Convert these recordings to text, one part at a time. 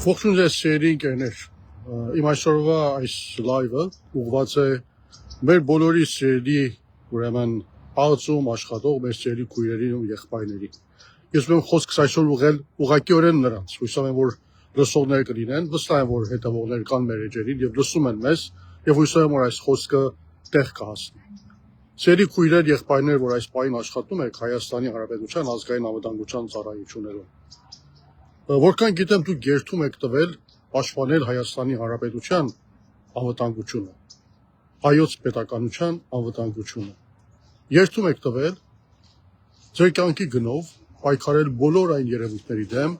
Ողջույն ձեզ սիրելի ընկերներ, իմ այսօրվա այս լայվը ուղղված է մեր բոլորի սիրելի ուրեմն ԱԾՈ-ում աշխատող մեր սիրելի քույրերին ու եղբայրներին։ Ես ուրեմն խոսքս այսօր ուղղել ուղղակիորեն նրանց, հույսով եմ, որ լսողներ կլինեն, վստահ եմ, որ հետևողներ կան մեր էջերին եւ լսում են մեզ, եւ հույսով եմ, որ այս խոսքը տեղ կհասնի։ Սիրելի քույրեր, եղբայրներ, որ այս պահին աշխատում եք Հայաստանի Հանրապետության ազգային անվտանգության ծառայություններում։ Որքան գիտեմ, դուք երթում եք տվել պաշտպանել Հայաստանի Հանրապետության անվտանգությունը, հայոց պետականության անվտանգությունը։ Երթում եք տվել ձեր կյանքի գնով պայքարել բոլոր այն երևույթների դեմ,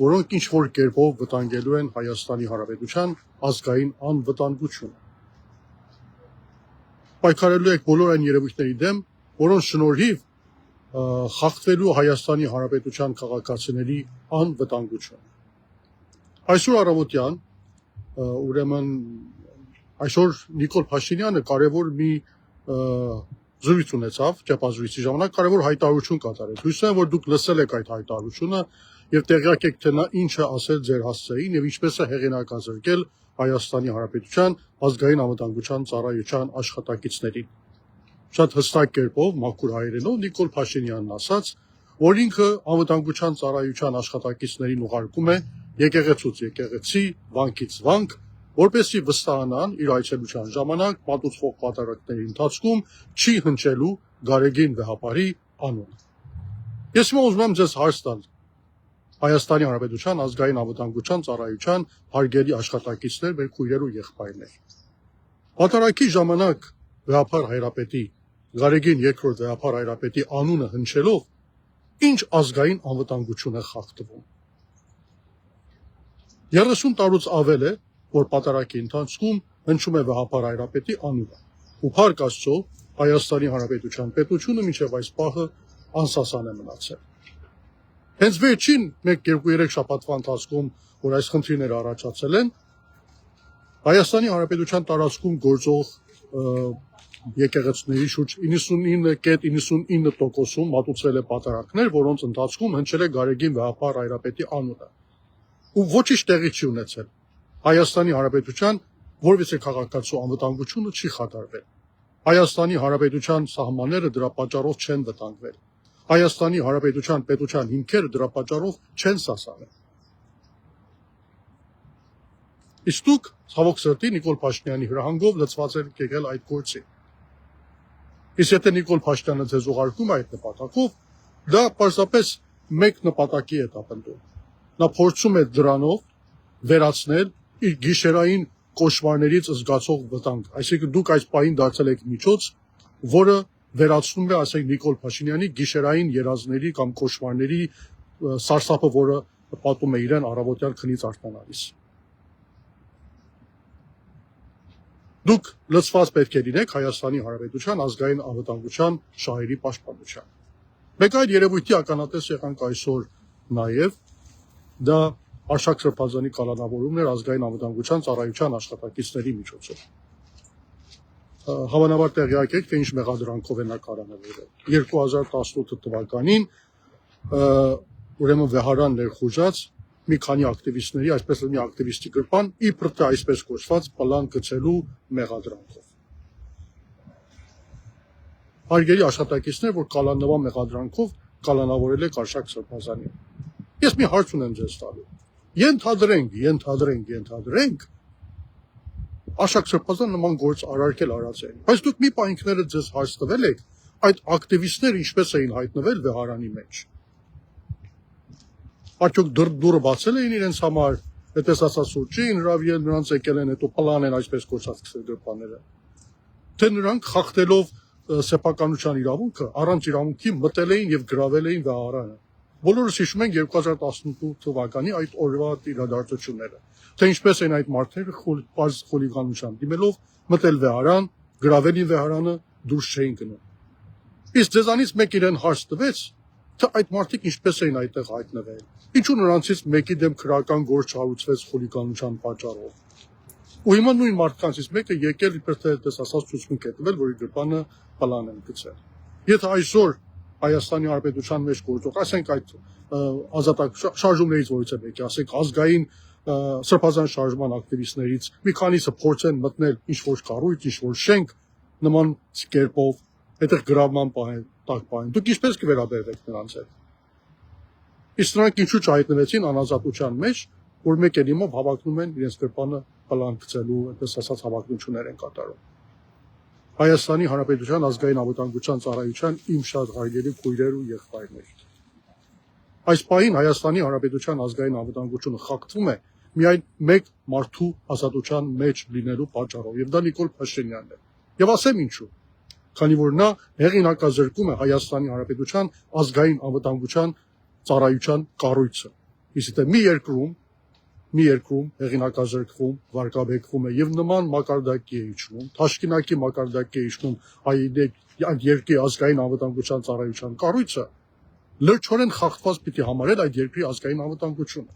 որոնք ինչ որ կերպով վտանգելու են Հայաստանի Հանրապետության ազգային անվտանգությունը։ Պայքարելու եք բոլոր այն երևույթների դեմ, որոնց շնորհիվ խախտվելու Հայաստանի Հանրապետության քաղաքացիների անվտանգությունը։ Այսօր առավոտյան ուրեմն այսօր Նիկոլ Փաշինյանը կարևոր մի զրույց ունեցավ, ճեպազրույցի ժամանակ կարևոր հայտարարություն կատարեց։ Հույսով եմ, որ դուք լսել եք այդ հայտարարությունը եւ տեղյակ եք, թե նա ինչ է ասել ձեր հասցեին եւ ինչպես է հեղինակազրկել Հայաստանի Հանրապետության ազգային անվտանգության ծառայության աշխատակիցներին։ Շատ հստակ կերպով մաքուր հայերենով Նիկոլ Փաշինյանն ասաց, որ ինքը անվտանգության ծառայության աշխատակիցներին ուղարկում է եկեղեցուց եկեղեցի, վանքից վանք, որպեսզի վստահանան իր այցելության ժամանակ մատուցվող պատարակների ընթացքում չի հնչելու Գարեգին Վեհապարի անունը։ Ես հիմա ուզում եմ ձեզ հարց տալ Հայաստանի Հանրապետության ազգային անվտանգության ծառայության հարգելի աշխատակիցներ, մեր քույրեր ու եղբայրներ։ Պատարակի ժամանակ Վեհապար Հայրապետի Գարեգին II Վեհապար Հայրապետի անունը հնչելով ինչ ազգային անվտանգություն է խախտվում։ 30 տարուց ավել է, որ պատարակի ընթացքում հնչում է Վեհապար Հայրապետի անունը։ Ու փառք Աստծո, Հայաստանի Հանրապետության պետությունը մինչև այս պահը անսասան է մնացել։ Հենց վերջին 1-2-3 շաբաթվա ընթացքում, որ այս խնդիրները առաջացել են, Հայաստանի Հանրապետության տարածքում գործող եկեղեցիների շուրջ 99.99%-ում մատուցվել է պատարակներ, որոնց ընթացքում հնչել է Գարեգին Վեհապար Հայրապետի անունը։ Ու ոչինչ տեղի չի ունեցել։ Հայաստանի Հանրապետության որևէ քաղաքացու անվտանգությունը չի խաթարվել։ Հայաստանի Հանրապետության սահմանները դրա պատճառով չեն վտանգվել։ Հայաստանի Հանրապետության պետության հիմքերը դրա պատճառով չեն սասանել։ Իսկ դուք ցավոք սրտի Նիկոլ Փաշինյանի հրահանգով լծված եք եկել այդ գործի։ Իսկ եթե Նիկոլ Փաշինյանը ձեզ ուղարկում է այդ նպատակով, դա պարզապես մեկ նպատակի է տապնդում։ Նա փորձում է դրանով վերացնել իր գիշերային կոշմարներից զգացող վտանգ, այսինքն դուք այս պահին դարձել եք միջոց, որը վերացնում է, ասենք, Նիկոլ Փաշինյանի գիշերային երազների կամ կոշմարների սարսափը, որը պատում է իրեն առավոտյան քնից արտանալիս։ Դուք լծված պետք է լինեք Հայաստանի Հանրապետության ազգային անվտանգության շահերի պաշտպանության։ Մեկ այլ երևույթի ականատես եղանք այսօր նաև, դա Արշակ Սրբազանի կալանավորումն էր ազգային անվտանգության ծառայության աշխատակիցների միջոցով։ Հավանաբար տեղյակ եք, թե ինչ մեղադրանքով է նա կալանավորել։ 2018 թվականին ուրեմն Վեհարան ներխուժած մի քանի ակտիվիստների, այսպես մի ակտիվիստի գրպան, իբր թե այսպես կոչված պլան գծելու մեղադրանքով։ Հարգելի աշխատակիցներ, որ կալանավան մեղադրանքով կալանավորել եք Արշակ Սրբազանին։ Ես մի հարց ունեմ ձեզ տալու։ Ենթադրենք, Արշակ Սրբազան նման գործ արարքել արած են, բայց դուք մի պահ ինքներդ ձեզ հարց տվել եք, այդ ակտիվիստները ինչպես էին հայտնվել Վեհարանի մեջ։ Արդյոք դուրը բացել էին իրենց համար, այդպես ասած սուրճին հրավիրել, նրանց եկել են, հետո պլան են այսպես կոչած գրպանները։ Թե նրանք խախտելով սեփականության իրավունքը, առանց իրավունքի մտել էին եւ գրավել էին Վեհարանը։ Բոլորս հիշում ենք 2018 թվականի այդ օրվա իրադարձությունները, թե ինչպես են այդ մարդերը խուլիգանության դիմելով մտել Վեհարան, գրավել են Վեհարանը, դուրս չէին գնում։ Իսկ ձեզանից մեկ իրեն հարց տվեց, թե այդ մարդիկ ինչպես էին այդտեղ հայտնվել։ Ինչու նրանցից մեկի դեմ քրական գործ հարուցվեց խուլիգանության պատճառով։ Ու հիմա նույն մարդկանցից մեկը եկել իբր թե այդպես ասած ցուցմունք է տվել, որ իր գրպանը պլան են գծել։ Եթե այսօր Հայաստանի Հանրապետության մեջ գործող, ասենք այդ ազատակ շարժումներից որից է մեկը, ասենք ազգային սրբազան շարժման ակտիվիստներից մի քանիսը փորձեն մտնել ինչ-որ կառույց, ինչ-որ շենք նման կերպով այդտեղ գրավման տակ պահեն։ Դուք ինչպես կվերաբերվեք նրանց հետ։ Իսկ նրանք ինչու չհայտնվեցին անազատության մեջ, որ մեկ էլիմով հավակնում են իրենց գրպանը պլան գցելու, այդպես ասած հավակնություններ են կատարում։ Հայաստանի Հանրապետության ազգային անվտանգության ծառայության իմ շատ հայրերի քույրեր ու եղբայրներ։ Այս պահին Հայաստանի Հանրապետության ազգային անվտանգությունը խախտվում է միայն մեկ մարդու ազատության մեջ լինելու պատճառով, եւ դա Նիկոլ Փաշինյանն է։ Եվ ասեմ ինչու։ Քանի որ նա հեղինակազրկում է Հայաստանի Հանրապետության ազգային անվտանգության ծառայության կառույցը։ Իսկ դե մի երկրում հեղինակազրկվում, վարկաբեկվում է եւ նման մակարդակի է իջնում, Թաշկինակի մակարդակի է իջնում այդ երկրի ազգային անվտանգության ծառայության կառույցը, լրջորեն խախտված պիտի համարել այդ երկրի ազգային անվտանգությունը։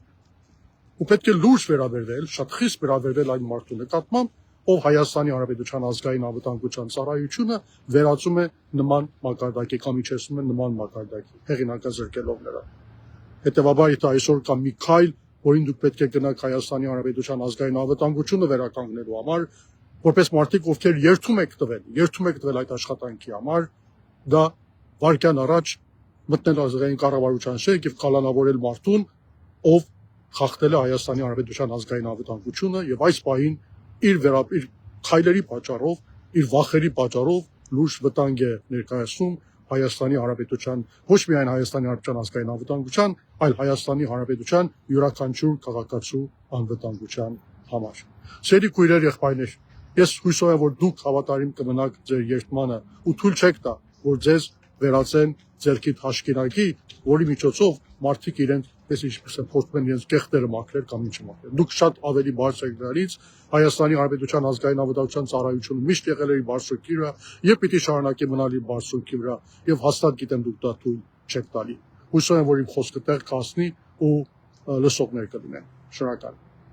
Ու պետք է լուրջ վերաբերվել, շատ խիստ վերաբերվել այն մարդու նկատմամբ, ով Հայաստանի Հանրապետության ազգային անվտանգության ծառայությունը վերածում է նման մակարդակի կամ իջեցնում է նման մակարդակի, հեղինակազրկելով նրան։ Հետևաբար, եթե այսօր կա մի քայլ, որին դուք պետք է գնաք Հայաստանի Հանրապետության ազգային անվտանգությունը վերականգնելու համար, որպես մարդիկ, ովքեր երթում եք տվել այդ աշխատանքի համար, դա վայրկյան առաջ մտնել ազգային կառավարության շենք եւ կալանավորել մարդուն, ով խախտել է Հայաստանի Հանրապետության ազգային անվտանգությունը եւ այս պահին իր քայլերի պատճառով, իր վախերի պատճառով լուրջ վտանգ է ներկայացնում Հայաստանի Հանրապետության, ոչ միայն Հայաստանի Հանրապետության ազգային անվտանգության, այլ Հայաստանի Հանրապետության յուրաքանչյուր քաղաքացու անվտանգության համար։ Սերի քույրեր, եղբայրներ, ես հույսով եմ, որ դուք հավատարիմ կմնաք ձեր երդմանը ու թույլ չեք տա, որ ձեզ վերածեն ձերքի Թաշկինակի, որի միջոցով մարդիկ իրենց ինչպես են փորձում են իրենց կեղտերը մաքրել կամ ինչը մաքրել։ Դուք շատ ավելի բարձր եք դրանից, Հայաստանի Հանրապետության ազգային անվտանգության ծառայությունը միշտ եղել է իր բարձրքի վրա եւ պիտի շարունակի մնալ իր բարձրքի վրա եւ հաստատ գիտեմ դուք դա թույլ չեք տալի։ Հույսով եմ, որ իմ խոսքը տեղ կհասնի ու լսողներ կլինեն։ Շնորհակալ եմ։